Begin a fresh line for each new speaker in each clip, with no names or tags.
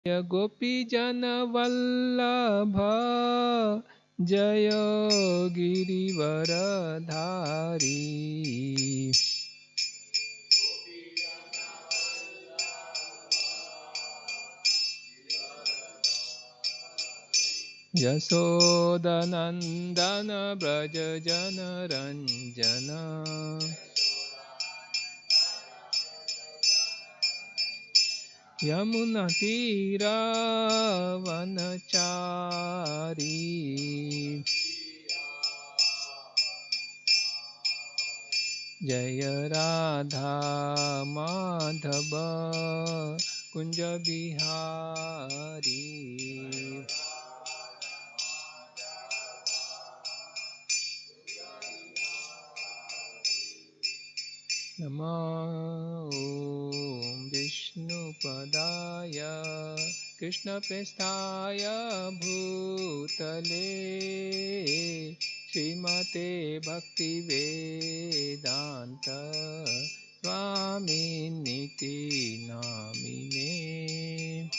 Gopi Jana Vallabha Jayo Girivaradhari Yasodanandana Braja Jana Ranjana Yamuna Tira Vanachari Jaya Radha Madhava Kunja Bihari Namo Om Vishnu Padaya Krishna Prestaya Bhutale Srimate Bhakti Vedanta Swami Niti Namine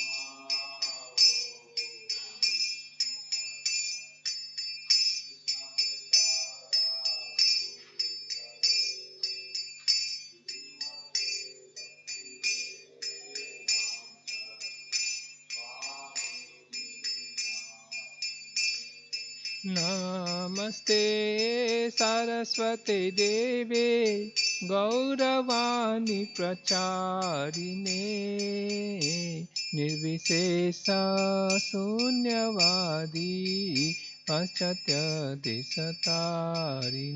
Namaste Saraswate Deve Gauravani Pracharine Nirvisesa Sunyavadi Paschatya Desatarine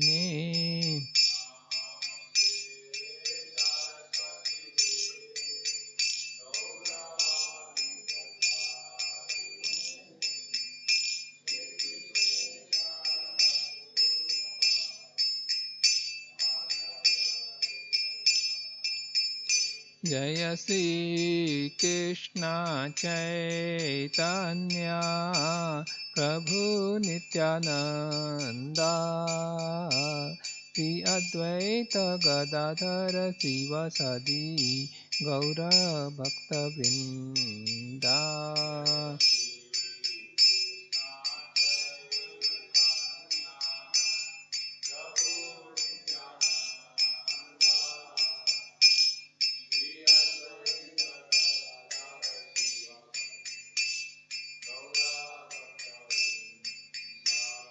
Jaya Sri Krishna Chaitanya Prabhu Nityananda Sri Advaita Gadadhara Sivasadi Gaura Bhakta Vrinda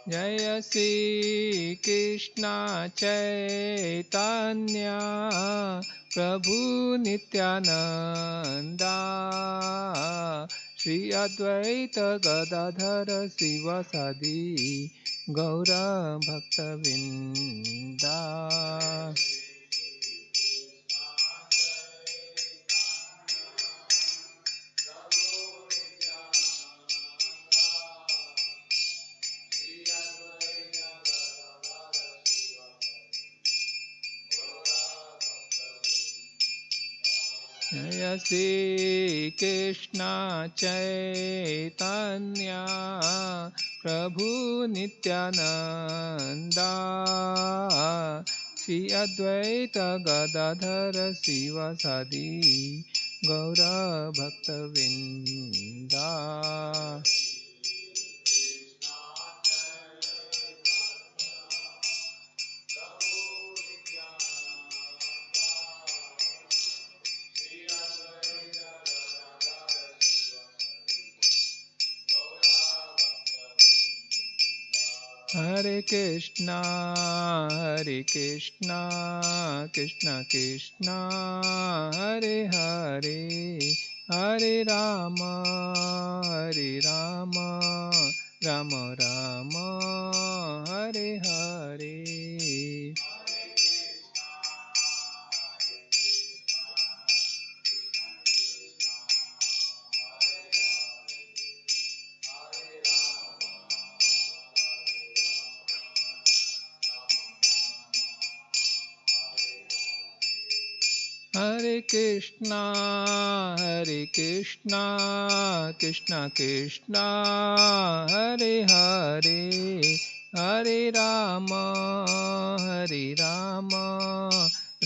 Jaya Sri Krishna Chaitanya Prabhu Nityananda Sri Advaita Gadadhara Sivasadi Gaura Bhakta Vrinda Jaya Sri Krishna Chaitanya Prabhu Nityananda Sri Advaita Gadadhara Sivasadi Gaura Bhakta Vrinda Hare Krishna, Krishna Krishna, Hare Hare, Hare Rama, Rama Rama, Hare Hare. Hare Krishna, Krishna Krishna, Hare Hare, Hare Rama,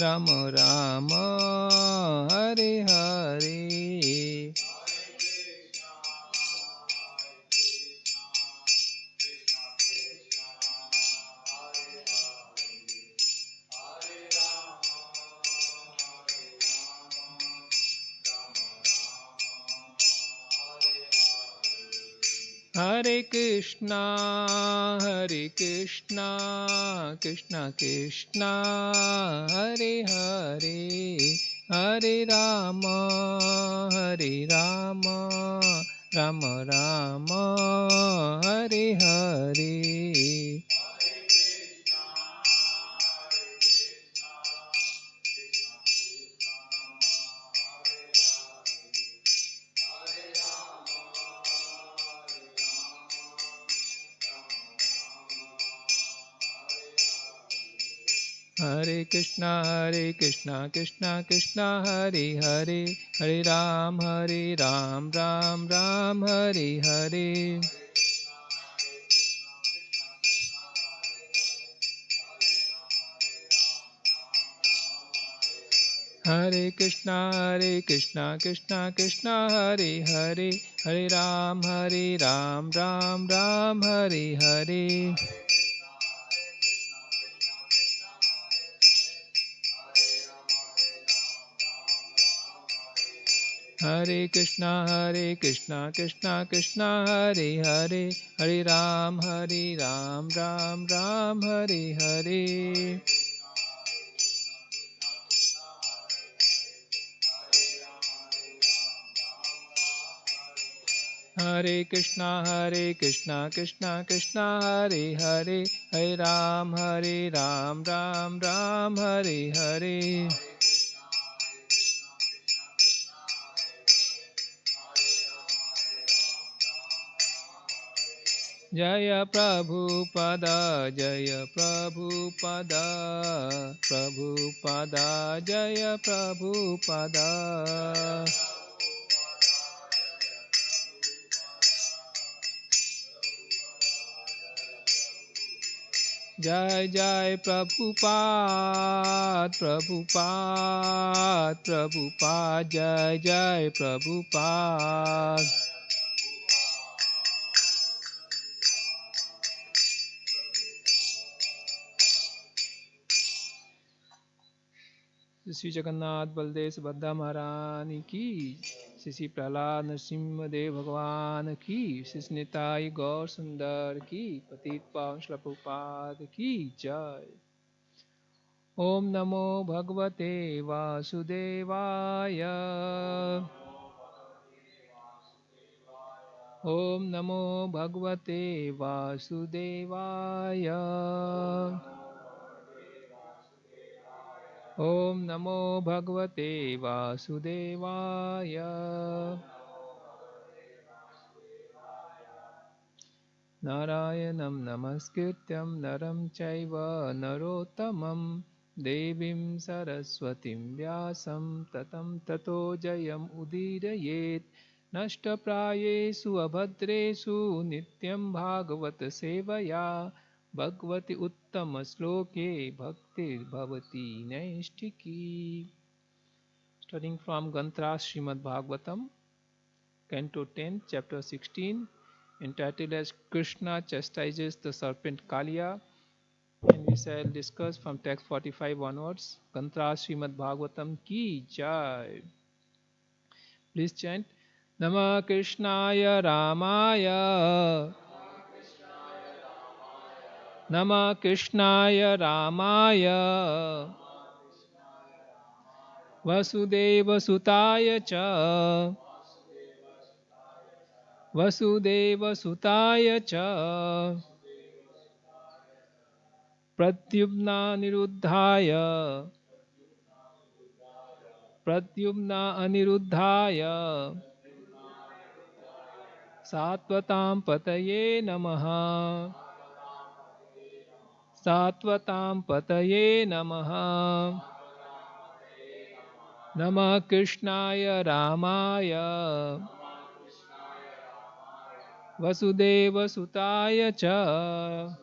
Rama Rama, Hare Hare. Hare Krishna, Krishna Krishna, Hare Hare, Hare Rama, Rama Rama, Hare Hare. Hare Krishna, Krishna Krishna, Hare Hare, Hare Ram, Ram Ram, Hare Hare. Hare Krishna, Krishna Krishna, Hare Hare, Hare Ram, Ram Hare Hare. Hare Krishna, Krishna Krishna, Hare Hare, Hare Ram, Ram Hare Hare. Hare Krishna, Krishna Krishna, Hare Hare, Hare Ram, Ram Hare Hare. Jaya Prabhupada, Jaya Prabhupada, Prabhupada, Jaya Prabhupada. Jai Jai Prabhupada, Prabhupada, Prabhupada, Jai Jai Prabhupada. Shri Jagannath Baldev Subhadra महारानी की, श्री प्रहलाद नरसिंह देव भगवान की, श्री निताई गौर सुंदर की, पतित पावन श्री प्रभुपाद की जय। ओम नमो भगवते वासुदेवाय, ओम नमो भगवते वासुदेवाय, ओम नमो भगवते वासुदेवाय। नारायणं नमस्कृत्यं नरं चैव नरोत्तमं, देवीं सरस्वतीं व्यासं ततो जयम् उदीरयेत्। नष्टप्रायेषु अभद्रेषु नित्यं भागवत सेवया, भगवति उत्तम श्लोके भक्तिर्भवति नैष्ठिकी। Studying from Granthas Srimad Bhagavatam, Canto 10, Chapter 16, entitled as Krishna chastises the serpent Kaliya, and we shall discuss from text 45 onwards. Granthas Srimad Bhagavatam ki jai. Please chant Namah Krishnaya Ramaya, Namah Krishnaya Ramaya, Vasudeva Sutaya Cha, Vasudeva Sutaya Cha, Pradyumna Niruddhaya, Pradyumna Aniruddhaya, Satvatam Pataye Namaha, Satvatam Pataye Namaha. Namah Krishnaya Ramaya, Vasudeva Sutaya Cha,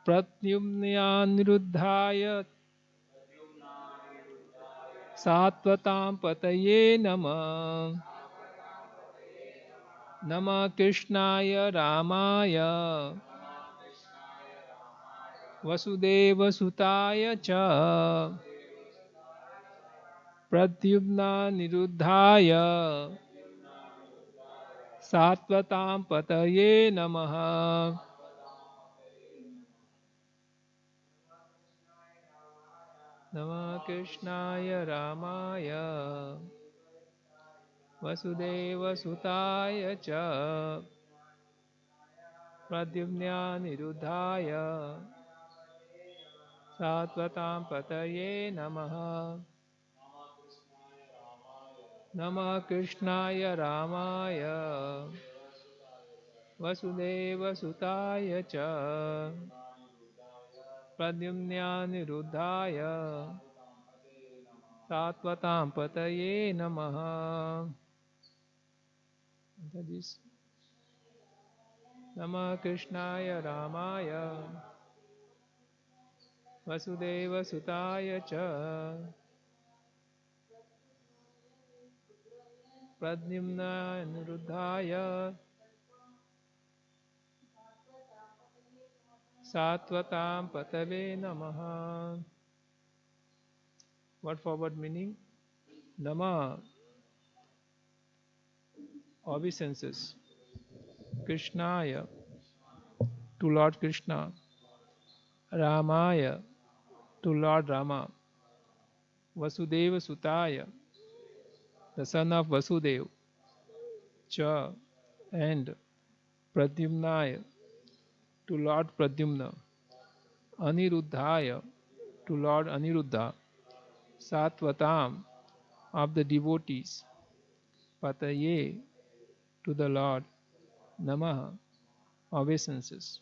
Pradyumna Niruddhaya, Satvatam Pataye Namah. Namah Krishnaya Ramaya, Vasudeva Sutaya Cha, Pradyumna Niruddhaya, Sattvatam Pataye Namaha. Namah Krishnaya Ramaya Vasudeva Sutaya Cha Pradyumna Niruddhaya Sattvatam Pataye Namaha. Namah Krishnaya Ramaya Vasudeva Sutaya Cha Pradyumna Niruddhaya Sattvatam Pataye Namaha. Namah Krishnaya Ramaya Vasudeva Sutaya Cha Pradyumna Niruddhaya Sattvatam Patave Namaha. What forward meaning? Nama, obeisances. Krishnaya, to Lord Krishna. Ramaya, to Lord Rama. Vasudeva Sutaya, the son of Vasudeva. Cha, and Pradyumnaya, to Lord Pradyumna. Aniruddhaya, to Lord Aniruddha. Sattvatam, of the devotees. Pataye, to the Lord. Namaha, obeisances.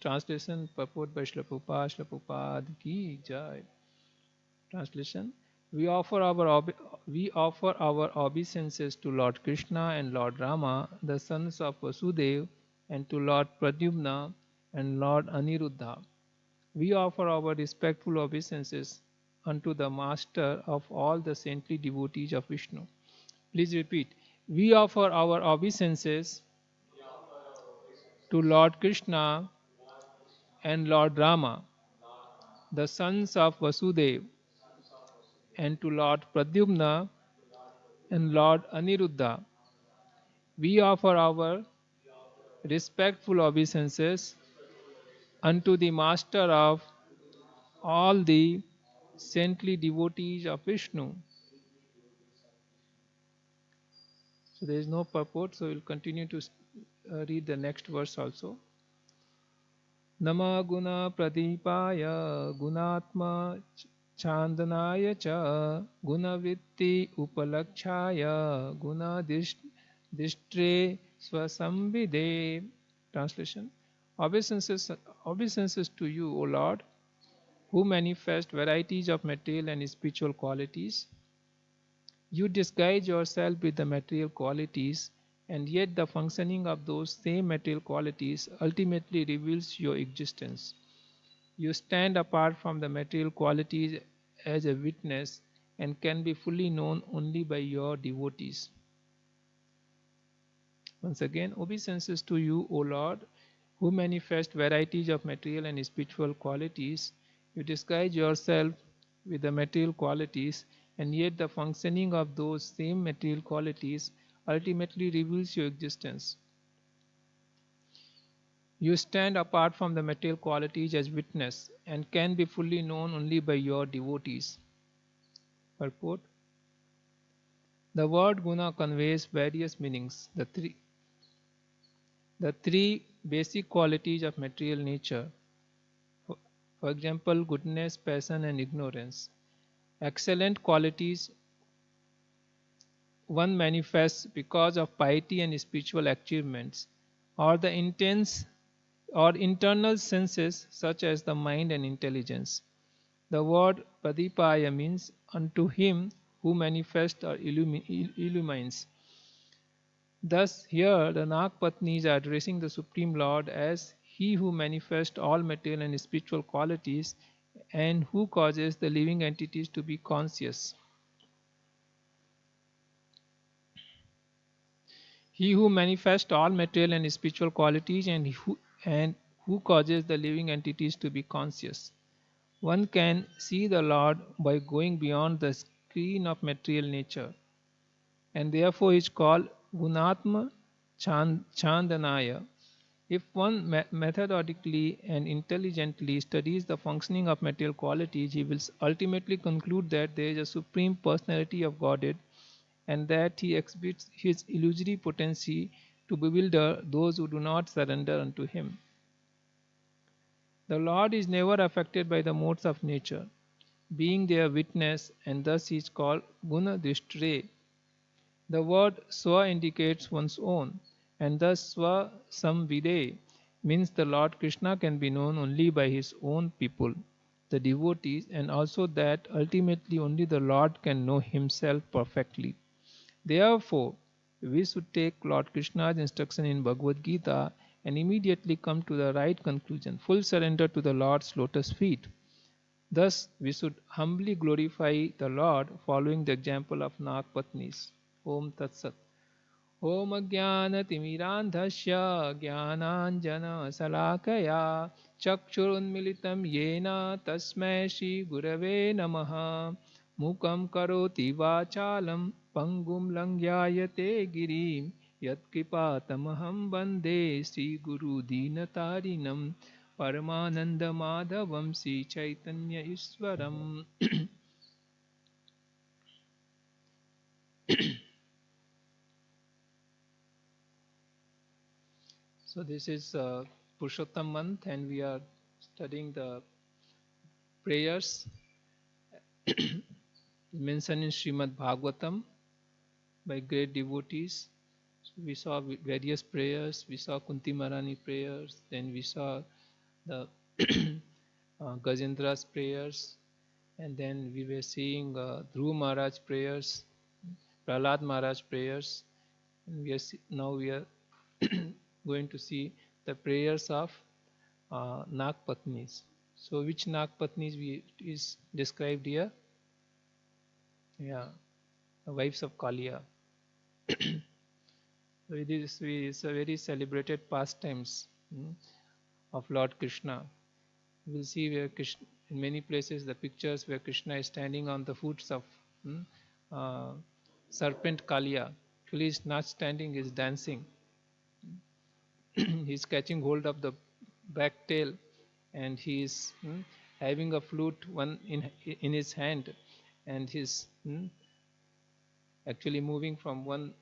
Translation, purport by Srila Prabhupada ki jai. Translation: We offer our obeisances to Lord Krishna and Lord Rama, the sons of Vasudeva, and to Lord Pradyumna and Lord Aniruddha. We offer our respectful obeisances unto the Master of all the saintly devotees of Vishnu. Please repeat. We offer our obeisances to Lord Krishna and Lord Rama, the sons of Vasudeva, and to Lord Pradyumna and Lord Aniruddha. We offer our respectful obeisances unto the Master of all the saintly devotees of Vishnu. So there is no purport, so we will continue to read the next verse also. Nama guna pradipaya gunatma chandanaya cha gunavritti upalakshaya gunadishtre swasambhide. Translation: Obeisances to you, O Lord, who manifest varieties of material and spiritual qualities. You disguise yourself with the material qualities, and yet the functioning of those same material qualities ultimately reveals your existence. You stand apart from the material qualities as a witness and can be fully known only by your devotees. Once again, obeisances to you, O Lord, who manifest varieties of material and spiritual qualities. You disguise yourself with the material qualities, and yet the functioning of those same material qualities ultimately reveals your existence. You stand apart from the material qualities as witness and can be fully known only by your devotees. Purport: The word guna conveys various meanings. The three basic qualities of material nature, for example, goodness, passion, and ignorance. Excellent qualities one manifests because of piety and spiritual achievements, or the intense or internal senses such as the mind and intelligence. The word pradipaya means unto him who manifests or illumines. Thus here the Nagpatnis are addressing the Supreme Lord as he who manifests all material and spiritual qualities and who causes the living entities to be conscious. He who manifests all material and spiritual qualities and who causes the living entities to be conscious. One can see the Lord by going beyond the screen of material nature. and therefore is called Gunatma Chandanaya. If one methodically and intelligently studies the functioning of material qualities, he will ultimately conclude that there is a supreme personality of Godhead and that he exhibits his illusory potency to bewilder those who do not surrender unto him. The Lord is never affected by the modes of nature, being their witness, and thus he is called Gunadishtre. The word Swa indicates one's own, and thus Swa Samvide means the Lord Krishna can be known only by his own people, the devotees, and also that ultimately only the Lord can know himself perfectly. Therefore, we should take Lord Krishna's instruction in Bhagavad Gita and immediately come to the right conclusion, full surrender to the Lord's lotus feet. Thus, we should humbly glorify the Lord following the example of Nagpatnis. Om Tat Sat. Om Ajnanatimirandhasya Jnananjana Salakaya Chakshurunmilitam Yena Tasmai Shri Gurave Namaha Mukam Karoti Vachalam Pangum Langyayate Girim Yatkipatamaham Bande Sri Guru Dinatarinam Paramananda Madhavam Sri Chaitanya Iswaram. So this is Purushottam month and we are studying the prayers mentioned in Srimad Bhagavatam by great devotees. So we saw various prayers, we saw Kunti Maharani prayers, then we saw the Gajendra's prayers, and then we were seeing Dhruv Maharaj prayers, Prahlad Maharaj prayers, and now we are going to see the prayers of Nagpatnis. So which Nagpatnis is described here? Yeah, the wives of Kaliya. So it is a very celebrated pastimes of Lord Krishna. We will see where Krishna, in many places the pictures where Krishna is standing on the foots of serpent Kaliya. Actually, he is not standing, he is dancing. He is catching hold of the back tail and he is having a flute one in his hand, and he is actually moving from one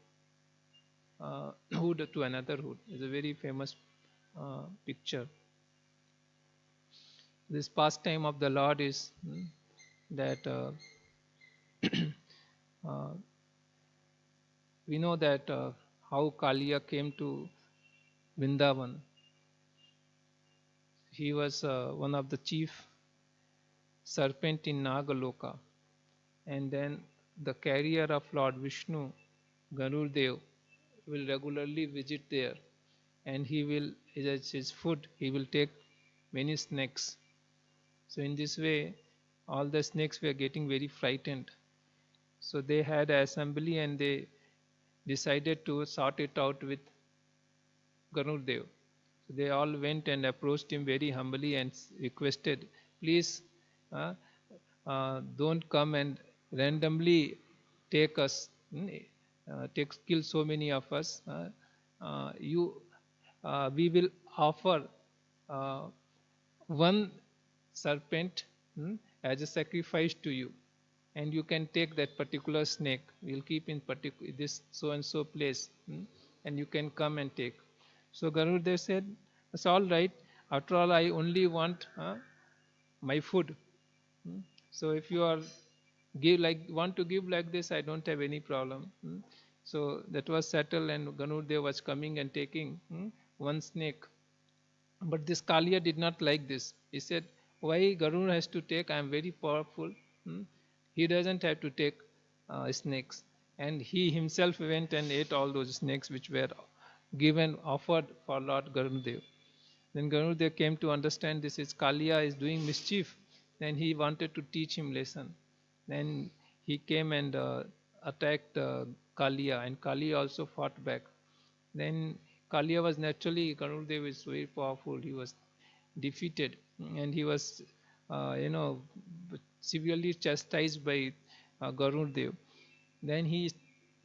hood to another hood. It's a very famous picture. This pastime of the Lord is that we know that how Kaliya came to Vrindavan. He was one of the chief serpent in Nagaloka, and then the carrier of Lord Vishnu, Garudev, will regularly visit there, and he will, as his food, he will take many snakes. So in this way, all the snakes were getting very frightened. So they had an assembly and they decided to sort it out with Garudev. So they all went and approached him very humbly and requested, please don't come and randomly take us, kill so many of us. We will offer one serpent as a sacrifice to you, and you can take that particular snake. We'll keep in this so and so place, and you can come and take. So Garudev said, it's all right. After all, I only want my food. So if you are want to give like this, I don't have any problem. So that was settled, and Garudev was coming and taking one snake. But this Kaliya did not like this. He said, why Garuda has to take? I am very powerful. He doesn't have to take snakes. And he himself went and ate all those snakes which were offered for Lord Garudev. Then Garudev came to understand this is Kaliya is doing mischief. Then he wanted to teach him lesson. Then he came and attacked Kaliya, and Kaliya also fought back. Then Kaliya was naturally, Garudev is very powerful. He was defeated, and he was, severely chastised by Garudev. Then he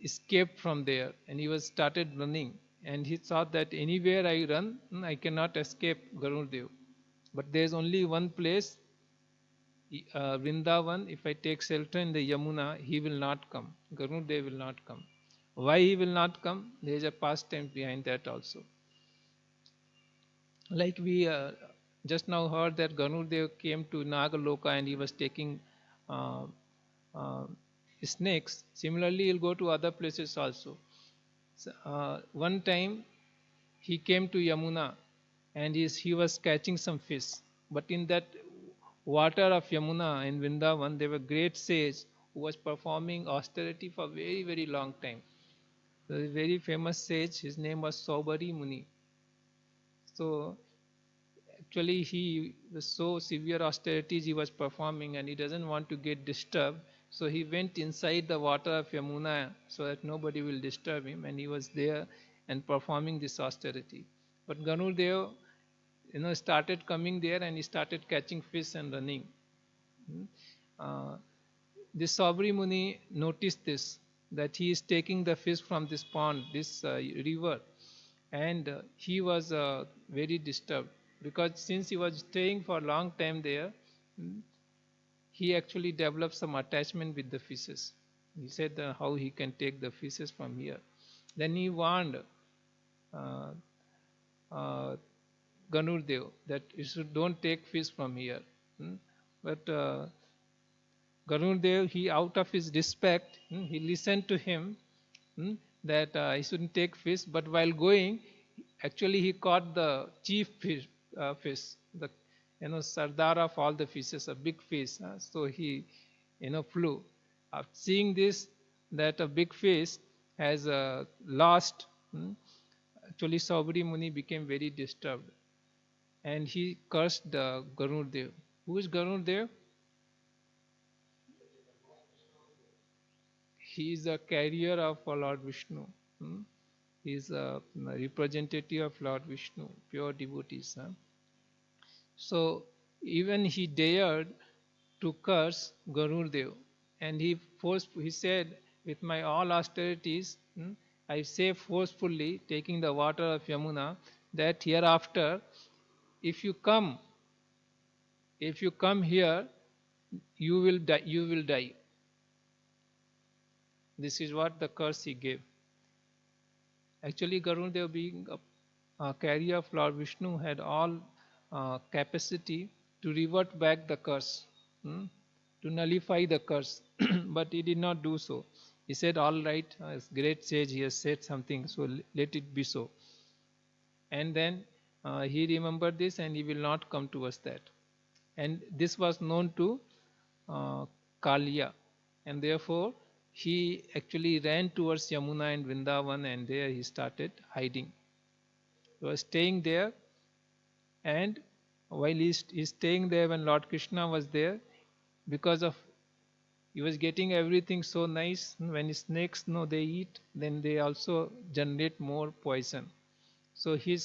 escaped from there, and he was started running, and he thought that anywhere I run, I cannot escape Garudev. But there is only one place, Vrindavan. If I take shelter in the Yamuna, he will not come. Garudev will not come. Why he will not come? There is a pastime behind that also. Like we just now heard that Garudev came to Nagaloka and he was taking uh, uh, snakes. Similarly, he'll go to other places also. So, one time he came to Yamuna and he was catching some fish. But in that water of Yamuna in Vrindavan, there were great sage who was performing austerity for very, very long time. The very famous sage, his name was Saubari Muni. So actually he was so severe austerities he was performing, and he doesn't want to get disturbed. So he went inside the water of Yamuna so that nobody will disturb him, and he was there and performing this austerity. But Ganudev, started coming there and he started catching fish and running. This Sabri Muni noticed this, that he is taking the fish from this pond, this river, and he was very disturbed, because since he was staying for a long time there, he actually developed some attachment with the fishes. He said how he can take the fishes from here. Then he warned Ganudev that you don't take fish from here. But Ganudev, he out of his respect, he listened to him, that he shouldn't take fish. But while going, actually he caught the chief fish, the Sardar of all the fishes, a big fish. So he flew. After seeing this, that a big fish has lost, actually Saubri Muni became very disturbed, and he cursed Garudev. Who is Garudev? He is a carrier of Lord Vishnu. He is a representative of Lord Vishnu, pure devotees. So even he dared to curse Garudev, and he said, with my all austerities, I say forcefully, taking the water of Yamuna, that hereafter, if you come here, you will die. You will die. This is what the curse he gave. Actually, Garudev, being a carrier of Lord Vishnu, had all capacity to revert back the curse, to nullify the curse, but he did not do so. He said, all right, as great sage, he has said something, so let it be so. And then he remembered this, and he will not come towards that. And this was known to Kaliya, and therefore he actually ran towards Yamuna and Vrindavan, and there he started hiding. He was staying there, and while he's staying there, when Lord Krishna was there, because of he was getting everything so nice, when snakes they eat, then they also generate more poison. So he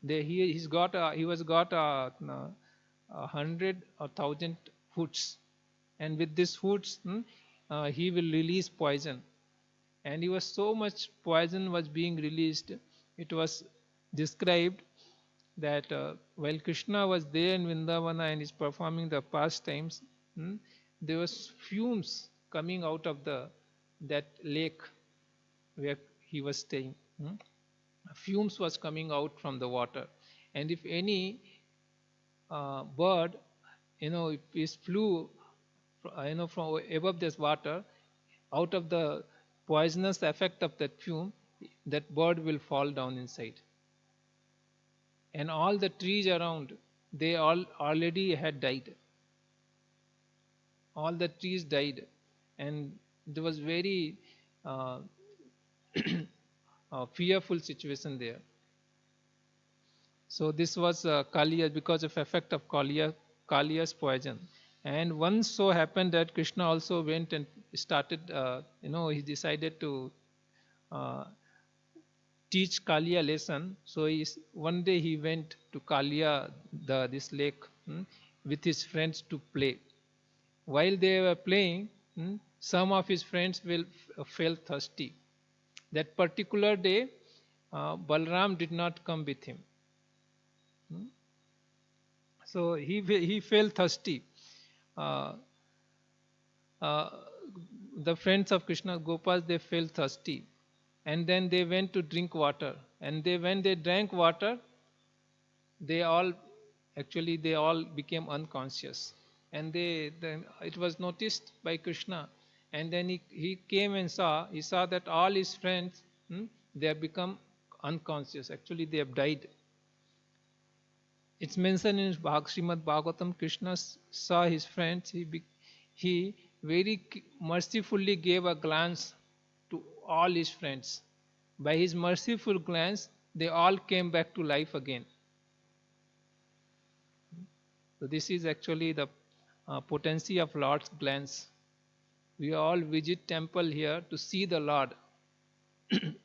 was got 100 or 1,000 foods, and with these foods he will release poison. And he was so much poison was being released. It was described that while Krishna was there in Vrindavana and is performing the pastimes, there was fumes coming out of that lake where he was staying. Fumes was coming out from the water, and if any bird, if it flew, from above this water, out of the poisonous effect of that fume, that bird will fall down inside. And all the trees around, they all already had died. All the trees died, and there was very fearful situation there. So this was Kaliya, because of effect of Kaliya's poison. And once so happened that Krishna also went and started, he decided to teach Kaliya lesson. So one day he went to Kaliya, this lake, with his friends to play. While they were playing, some of his friends fell thirsty. That particular day, Balram did not come with him. So he felt thirsty. Uh, uh, the friends of Krishna, Gopas, they felt thirsty, and then they went to drink water. And when they drank water, they all became unconscious. And it was noticed by Krishna. And then he came and he saw that all his friends, they have become unconscious. Actually, they have died. It's mentioned in Srimad Bhagavatam, Krishna saw his friends. He very mercifully gave a glance to all his friends. By his merciful glance, they all came back to life again. So this is actually the potency of Lord's glance. We all visit temple here to see the Lord.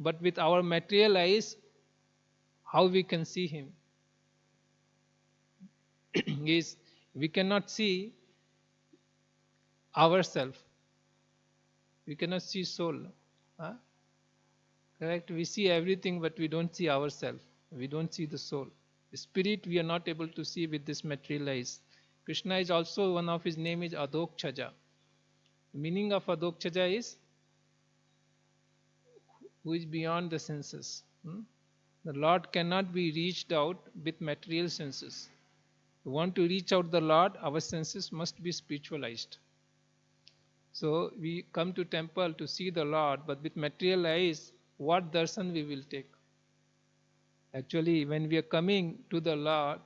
But with our material eyes, how we can see him? Is we cannot see ourselves. We cannot see soul. Correct? We see everything, but we don't see ourselves. We don't see the soul. The spirit we are not able to see with this material eyes. Krishna is also, one of his name is Adokchaja. The meaning of Adokchaja is who is beyond the senses. The Lord cannot be reached out with material senses. If we want to reach out the Lord, our senses must be spiritualized. So we come to temple to see the Lord, but with material eyes, what darshan we will take? Actually, when we are coming to the Lord,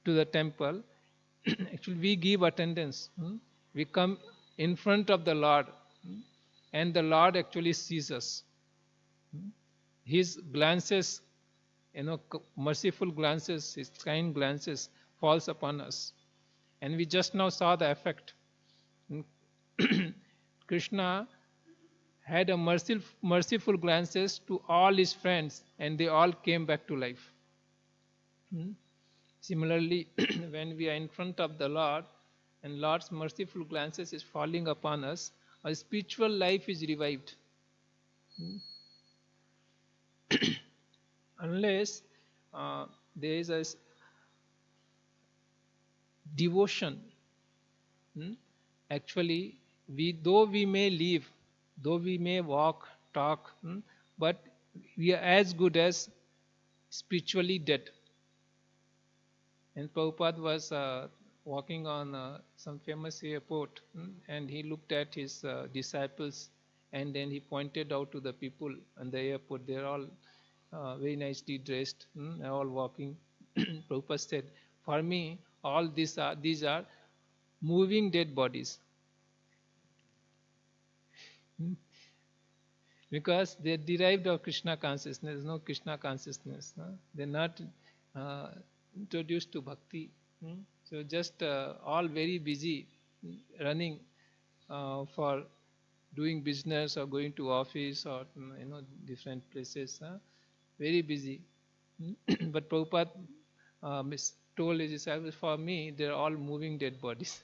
to the temple, actually we give attendance. We come in front of the Lord, and the Lord actually sees us. His glances, merciful glances, his kind glances falls upon us. And we just now saw the effect. Krishna had a merciful glances to all his friends, and they all came back to life. Similarly, when we are in front of the Lord, and Lord's merciful glances is falling upon us, our spiritual life is revived. Unless there is a devotion, actually, though we may live, though we may walk, talk, but we are as good as spiritually dead. And Prabhupada was walking on some famous airport, and he looked at his disciples, and then he pointed out to the people on the airport. They're all very nicely dressed, they're all walking. Prabhupada said, for me, all these are moving dead bodies. Because they're derived of Krishna consciousness, no Krishna consciousness. They're not introduced to bhakti. So just all very busy, running for doing business or going to office or different places. Very busy. But Prabhupada told his disciples, for me, they're all moving dead bodies.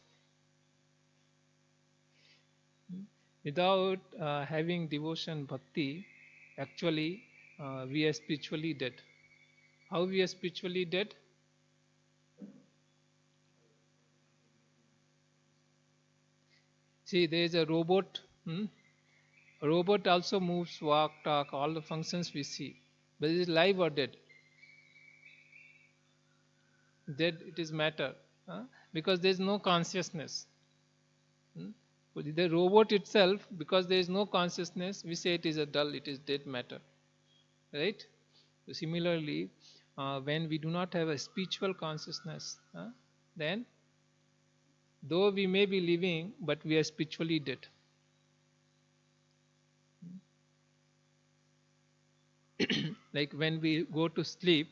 Without having devotion, bhakti, actually we are spiritually dead. How we are spiritually dead? See, there is a robot. A robot also moves, walk, talk, all the functions we see. But is it live or dead? Dead, it is matter. Because there is no consciousness. The robot itself, because there is no consciousness, we say it is a dull, it is dead matter. Right? So similarly, when we do not have a spiritual consciousness, then though we may be living, but we are spiritually dead. Like when we go to sleep,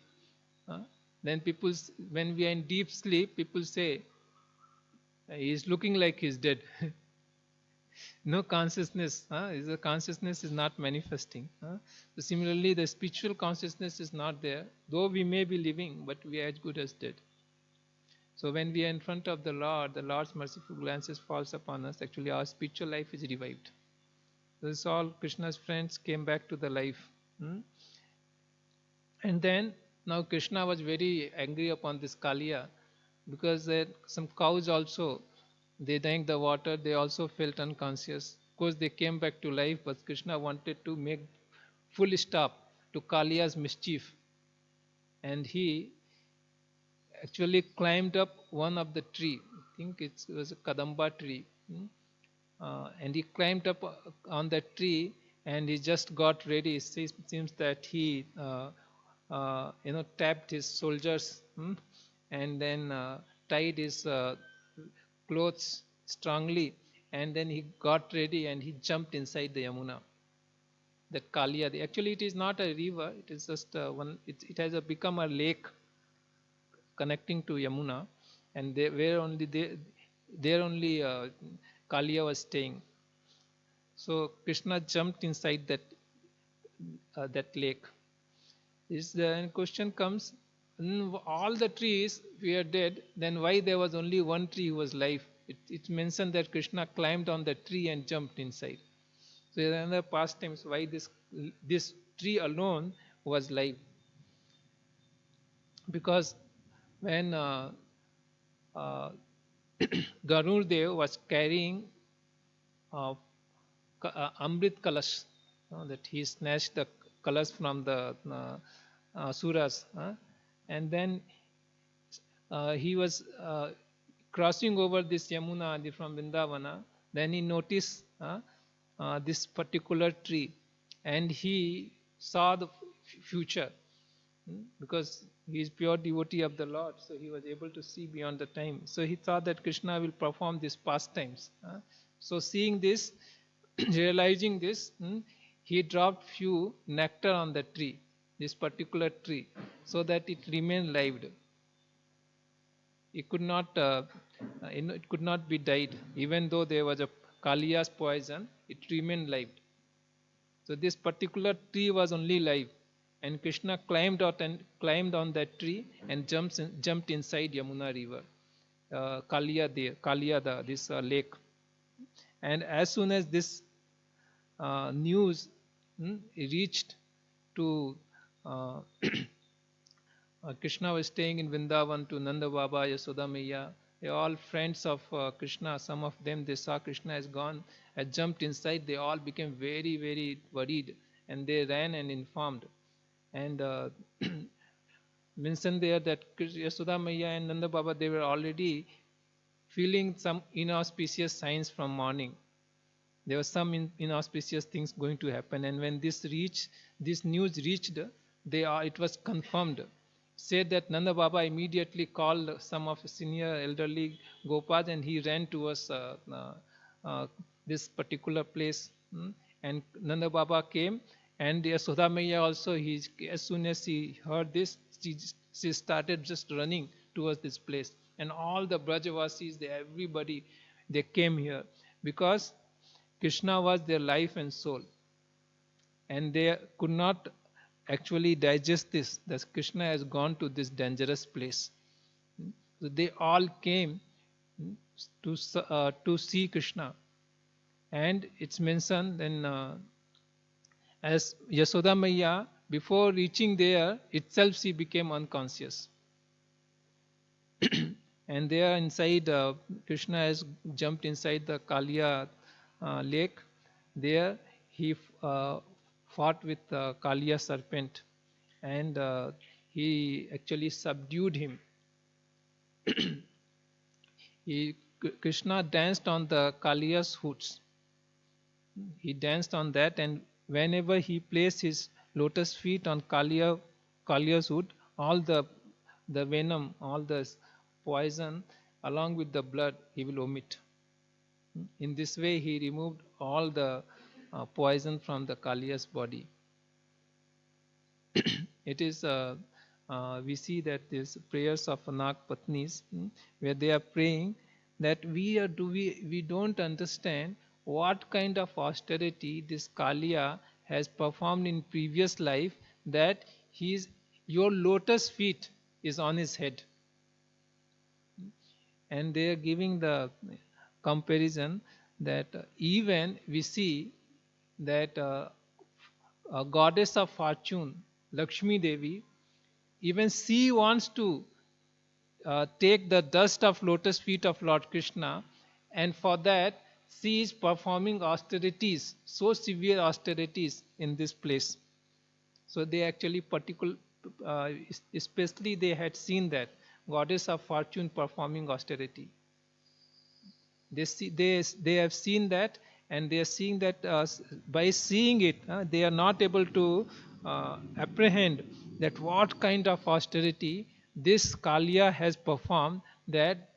then when we are in deep sleep, people say, he is looking like he is dead. No consciousness, the consciousness is not manifesting. So similarly, the spiritual consciousness is not there. Though we may be living, but we are as good as dead. So when we are in front of the Lord's merciful glances falls upon us. Actually, our spiritual life is revived. This all Krishna's friends came back to the life. And then now Krishna was very angry upon this Kaliya, because there some cows also, they drank the water, they also felt unconscious. Of course, they came back to life, but Krishna wanted to make full stop to Kaliya's mischief, and he actually climbed up one of the tree. I think it was a Kadamba tree. And he climbed up on that tree, and he just got ready. It seems that he tapped his soldiers, and then tied his clothes strongly, and then he got ready and he jumped inside the Yamuna, that Kaliya. Actually, it is not a river, it is just one. It has become a lake connecting to Yamuna, and there only Kaliya was staying. So Krishna jumped inside that lake. The question comes: all the trees were dead, then why there was only one tree who was alive? It's mentioned that Krishna climbed on the tree and jumped inside. So there are another pastimes why this tree alone was alive. Because when Garudev was carrying Amrit Kalash, that he snatched the Kalash from the Suras, and then he was crossing over this Yamuna from Vrindavana. Then he noticed this particular tree, and he saw the future, because he is pure devotee of the Lord, so he was able to see beyond the time. So he thought that Krishna will perform these pastimes. So seeing this, realizing this, he dropped few nectar on the tree, this particular tree, so that it remained lived. It could not be died, even though there was a Kaliya's poison. It remained live. So this particular tree was only live, and Krishna climbed on that tree and jumped inside Yamuna river, Kaliyada, this lake. And as soon as this news reached to Krishna was staying in Vrindavan, to Nanda Baba, Yasoda Maiya. They are all friends of Krishna. Some of them, they saw Krishna has gone, had jumped inside. They all became very, very worried, and they ran and informed. And mentioned there that Yasoda Maiya and Nanda Baba, they were already feeling some inauspicious signs from morning. There were some inauspicious things going to happen, and when this news reached, it was confirmed. Said that Nanda Baba immediately called some of his senior elderly Gopas, and he ran towards this particular place. And Nanda Baba came, and Yasoda Maiya also, as soon as she heard this, she started just running towards this place. And all the Brajavasis, everybody, they came here, because Krishna was their life and soul. And they could not actually digest this, that Krishna has gone to this dangerous place. So they all came to see Krishna. And it's mentioned then as Yasoda Maiya, before reaching there itself, she became unconscious. And there inside, Krishna has jumped inside the Kaliya lake. There he fought with Kaliya serpent, and he actually subdued him. Krishna danced on the Kaliya's hoods. He danced on that, and whenever he placed his lotus feet on Kaliya's hood, all the venom, all the poison, along with the blood, he will omit. In this way, he removed all the poison from the Kaliya's body. It is we see that these prayers of Nag Patnis, where they are praying that we don't understand what kind of austerity this Kaliya has performed in previous life, that your lotus feet is on his head. And they are giving the comparison that even we see that a goddess of fortune, Lakshmi Devi, even she wants to take the dust of lotus feet of Lord Krishna, and for that she is performing austerities, so severe austerities in this place. So they actually especially they had seen that goddess of fortune performing austerity. They have seen that, and they are seeing that by seeing it, they are not able to apprehend that what kind of austerity this Kaliya has performed, that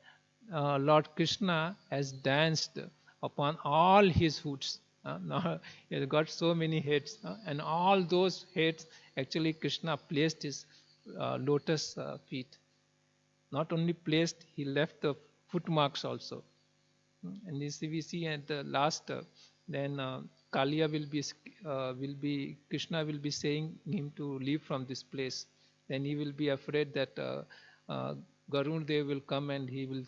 Lord Krishna has danced upon all his hoods. Now he has got so many heads, and all those heads actually Krishna placed his lotus feet. Not only placed, he left the footmarks also. And this we see at the last, then Kaliya will be Krishna will be saying him to leave from this place. Then he will be afraid that Garudev will come and he will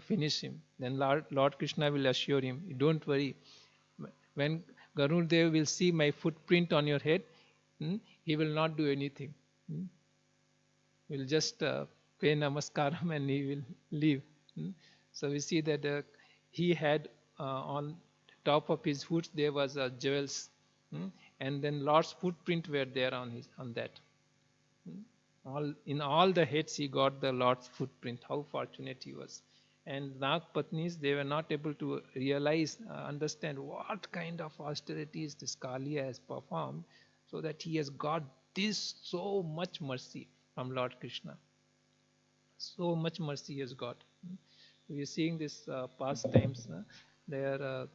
finish him. Then Lord Krishna will assure him, "Don't worry. When Garudev will see my footprint on your head, he will not do anything. He will just pay namaskaram and he will leave." So we see that he had on top of his hoods there was jewels, and then Lord's footprint were there on that. In all the heads he got the Lord's footprint. How fortunate he was. And Nag Patnis, they were not able to realize, understand what kind of austerities this Kaliya has performed, so that he has got this so much mercy from Lord Krishna. So much mercy he has got. We are seeing this past times. They are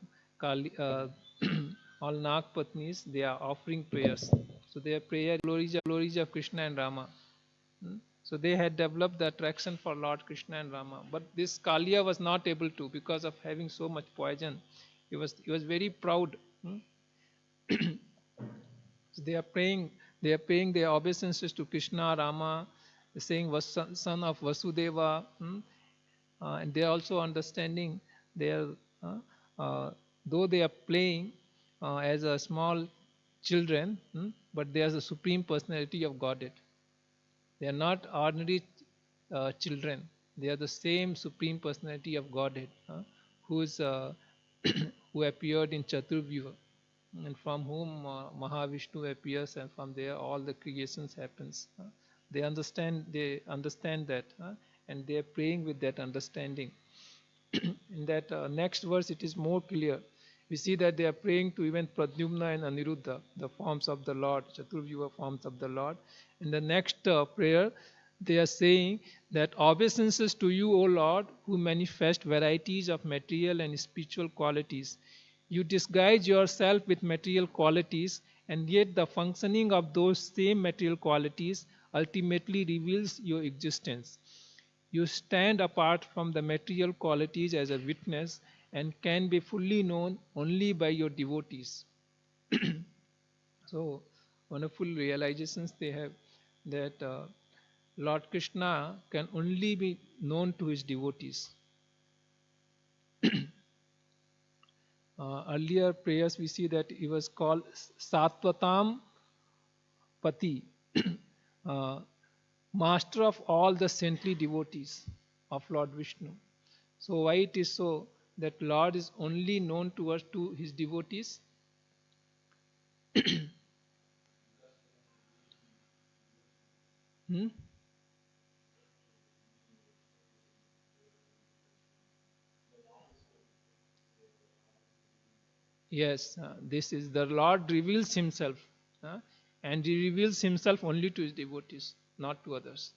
all Nag Patnis, they are offering prayers. So their prayer glories of Krishna and Rama. So they had developed the attraction for Lord Krishna and Rama. But this Kaliya was not able to, because of having so much poison. He was very proud. So they are paying their obeisances to Krishna, Rama, saying was son of Vasudeva, and they are also understanding though they are playing as a small children, but they are the supreme personality of Godhead. They are not ordinary children. They are the same supreme personality of Godhead, who appeared in Chaturvyuha, and from whom Mahavishnu appears, and from there all the creations happens. They understand that, and they are praying with that understanding. In that next verse, it is more clear. We see that they are praying to even Pradyumna and Aniruddha, the forms of the Lord, Chaturvyuha forms of the Lord. In the next prayer, they are saying that obeisances to you, O Lord, who manifest varieties of material and spiritual qualities. You disguise yourself with material qualities, and yet the functioning of those same material qualities ultimately reveals your existence. You stand apart from the material qualities as a witness and can be fully known only by your devotees. So, wonderful realizations they have, that Lord Krishna can only be known to his devotees. Earlier prayers we see that he was called Satvatam Pati, master of all the saintly devotees of Lord Vishnu. So why it is so that Lord is only known to us, to his devotees? Yes, this is the Lord reveals himself, and he reveals himself only to his devotees, not to others.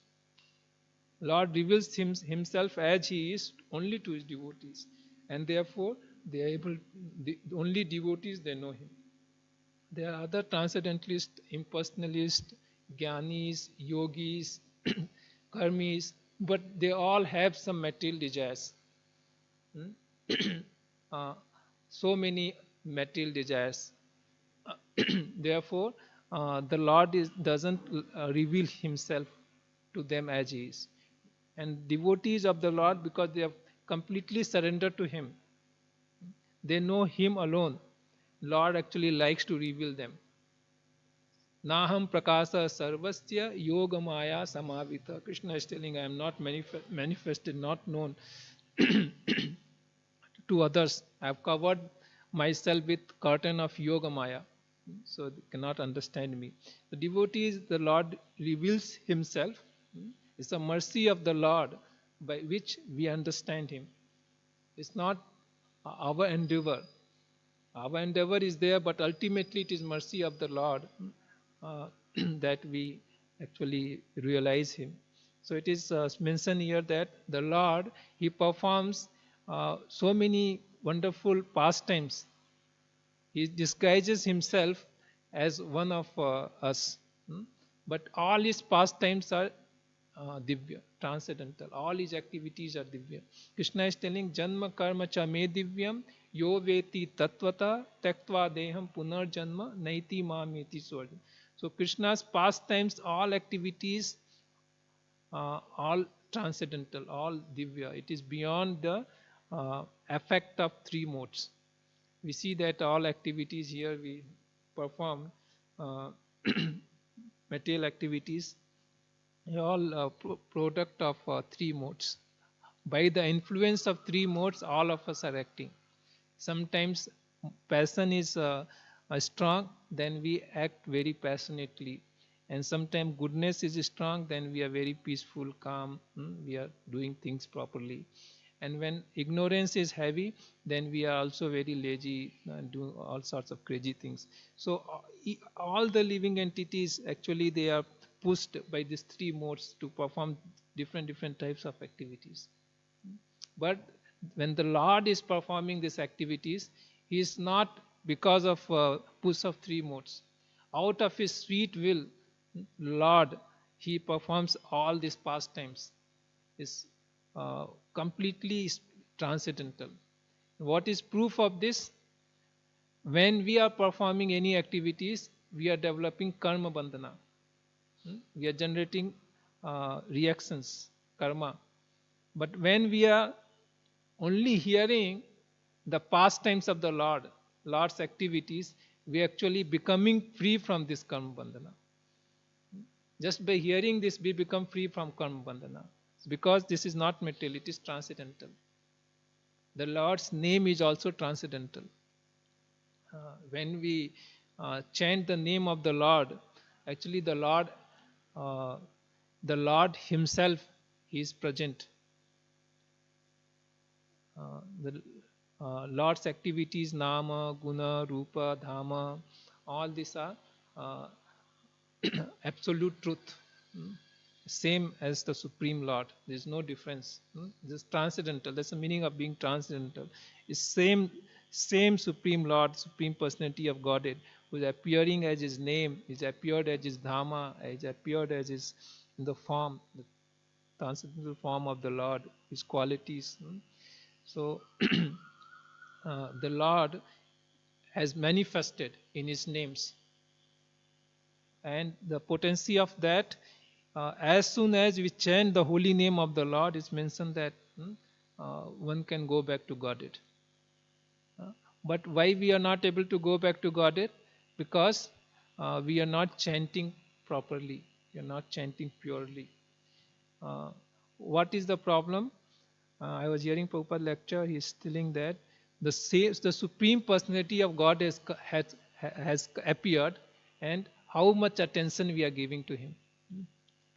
Lord reveals himself as he is only to his devotees, and therefore they are able. Only devotees they know him. There are other transcendentalists, impersonalists, jnanis, yogis, karmis, but they all have some material desires. So many material desires. Therefore, the Lord doesn't reveal himself to them as he is. And devotees of the Lord, because they have completely surrendered to him, they know him alone, Lord actually likes to reveal them. Naham prakasa sarvasya yoga maya samavita. Krishna is telling, I am not manifested, not known to others. I have covered myself with curtain of yoga maya, so they cannot understand me. The devotees, the Lord reveals himself. It's a mercy of the Lord by which we understand him. It's not our endeavor. Our endeavor is there, but ultimately it is mercy of the Lord that we actually realize him. So it is mentioned here that the Lord, he performs so many wonderful pastimes. He disguises himself as one of us. But all his pastimes are divya, transcendental. All his activities are divya. Krishna is telling, Janma karma cha me divyam, yo veti tattvata, tektva deham punar janma, naiti mameti swarjam. So Krishna's pastimes, all activities, all transcendental, all divya. It is beyond the effect of three modes. We see that all activities here we perform, material activities, all product of three modes. By the influence of three modes, all of us are acting. Sometimes passion is strong, then we act very passionately. And sometimes goodness is strong, then we are very peaceful, calm, we are doing things properly. And when ignorance is heavy, then we are also very lazy and do all sorts of crazy things. So all the living entities, actually they are pushed by these three modes to perform different types of activities. But when the Lord is performing these activities, he is not because of push of three modes. Out of his sweet will, Lord, he performs all these pastimes. Is completely transcendental. What is proof of this? When we are performing any activities, we are developing karma bandhana. We are generating reactions, karma. But when we are only hearing the pastimes of the Lord, Lord's activities, we are actually becoming free from this karma bandhana. Just by hearing this, we become free from karma bandhana. Because this is not material, it is transcendental. The Lord's name is also transcendental. When we chant the name of the Lord, actually the Lord himself, he is present. The Lord's activities, nama, guna, rupa, dhamma, all these are absolute truth. Same as the Supreme Lord. There is no difference. This is transcendental. That's the meaning of being transcendental. It's same Supreme Lord, Supreme Personality of Godhead, who is appearing as his name, is appeared as his Dhamma, is appeared as his in the form, the transcendental form of the Lord, his qualities. So the Lord has manifested in his names. And the potency of that, as soon as we chant the holy name of the Lord, it's mentioned that one can go back to Godhead. But why we are not able to go back to Godhead? Because we are not chanting properly. We are not chanting purely. What is the problem? I was hearing Prabhupada lecture. He is telling that the Supreme Personality of God has appeared, and how much attention we are giving to him.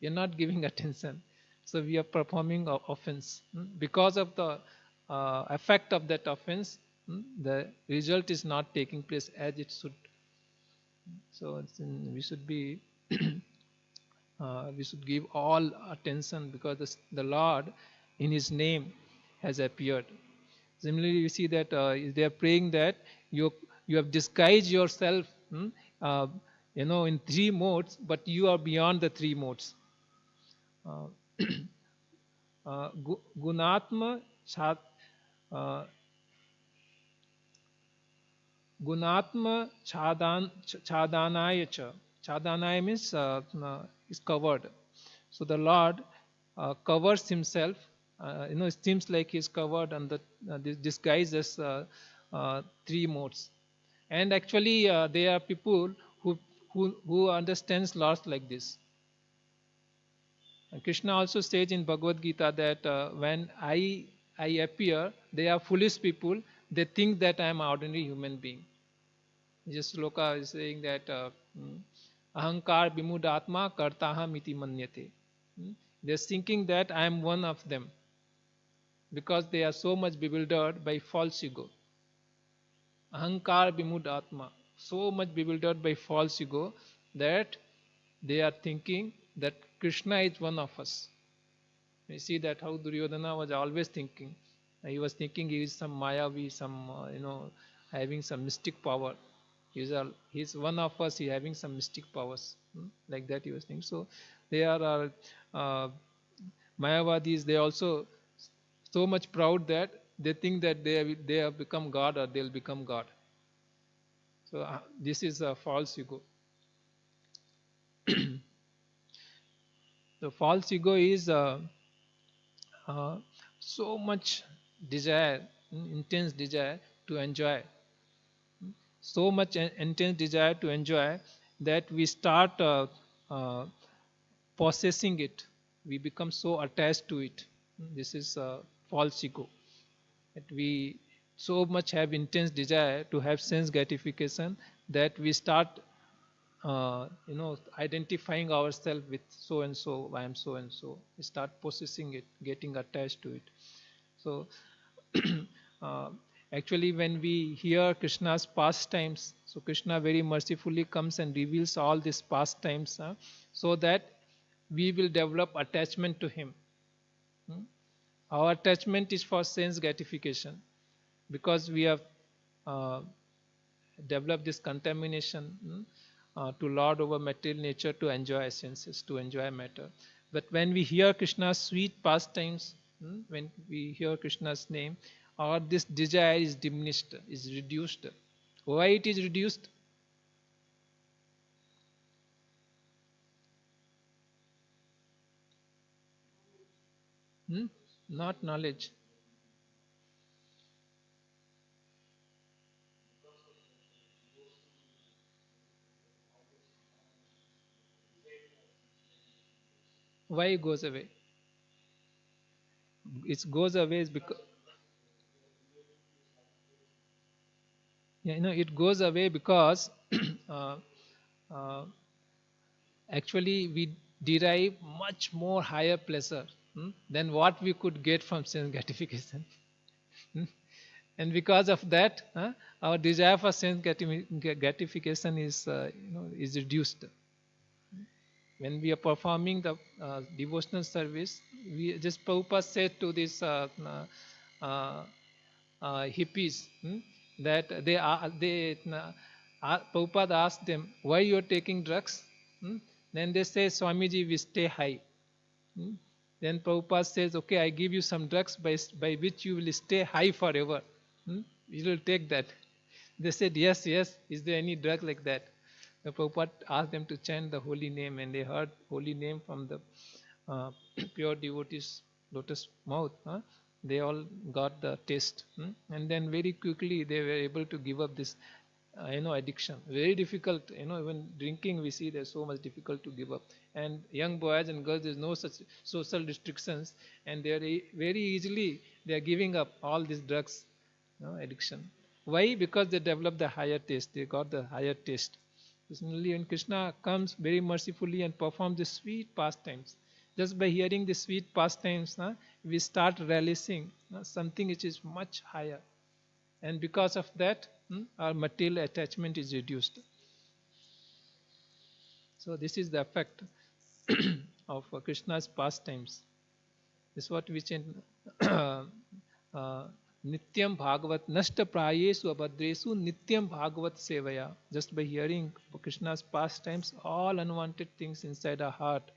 We are not giving attention. So we are performing offense. Because of the effect of that offense, the result is not taking place as it should. So we should be we should give all attention, because the Lord in his name has appeared. Similarly, we see that they are praying that you have disguised yourself in three modes, but you are beyond the three modes. Gunatma chadanaya cha. Chadanaya means is covered. So the Lord covers himself. It seems like he is covered under this disguise as three modes. And actually, there are people who understands lots like this. And Krishna also says in Bhagavad Gita that when I appear, they are foolish people. They think that I am an ordinary human being. Just Loka is saying that Ahankar Bimudatma Kartaham iti manyate. They're thinking that I am one of them because they are so much bewildered by false ego. Ahankar Bimudatma. So much bewildered by false ego that they are thinking that Krishna is one of us. We see that how Duryodhana was always thinking. He was thinking he is some Mayavi, some, having some mystic power. He's one of us, he having some mystic powers. Like that he was thinking. So they are Mayavadis, they also so much proud that they think that they have become God or they'll become God. So this is a false ego. The false ego is so much desire, intense desire to enjoy, so much intense desire to enjoy that we start uh, possessing it. We become so attached to it. This is false ego. That we so much have intense desire to have sense gratification that we start identifying ourselves with so and so, I am so and so. We start possessing it, getting attached to it. So uh, actually when we hear Krishna's pastimes, so Krishna very mercifully comes and reveals all these pastimes so that we will develop attachment to him. Our attachment is for sense gratification because we have uh, developed this contamination to lord over material nature, to enjoy essences, to enjoy matter. But when we hear Krishna's sweet pastimes, when we hear Krishna's name, our this desire is diminished, is reduced. Why it is reduced? Not knowledge. Why it goes away? It goes away is because it goes away because uh, uh, actually we derive much more higher pleasure than what we could get from sense gratification. And because of that, our desire for sense gratification is reduced. When we are performing the devotional service, we just Prabhupada said to these uh, hippies that Prabhupada asked them, why you are taking drugs? Then they say, Swamiji, we stay high. Then Prabhupada says, okay, I give you some drugs by which you will stay high forever. You will take that. They said, yes, yes. Is there any drug like that? The Prabhupada asked them to chant the holy name, and they heard holy name from the pure devotees' lotus mouth. They all got the taste. And then very quickly they were able to give up this addiction. Very difficult. Even drinking we see there's so much difficult to give up. And young boys and girls, there's no such social restrictions, and they are very easily they are giving up all these drugs addiction. Why? Because they developed the higher taste. They got the higher taste. Similarly, when Krishna comes very mercifully and performs the sweet pastimes, just by hearing the sweet pastimes, we start relishing something which is much higher. And because of that, our material attachment is reduced. So this is the effect of Krishna's pastimes. This is what we chant. Nityam Bhagavat Nashta Prayesu Abhadresu Nityam Bhagavat Sevaya. Just by hearing Krishna's pastimes, all unwanted things inside our heart,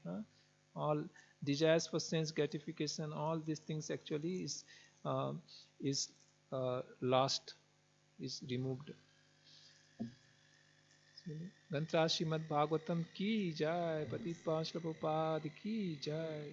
all desires for sense gratification, all these things actually is lost, is removed. Gantra Srimad Bhagavatam ki jai, Patit Pawan Prabhupada ki jai.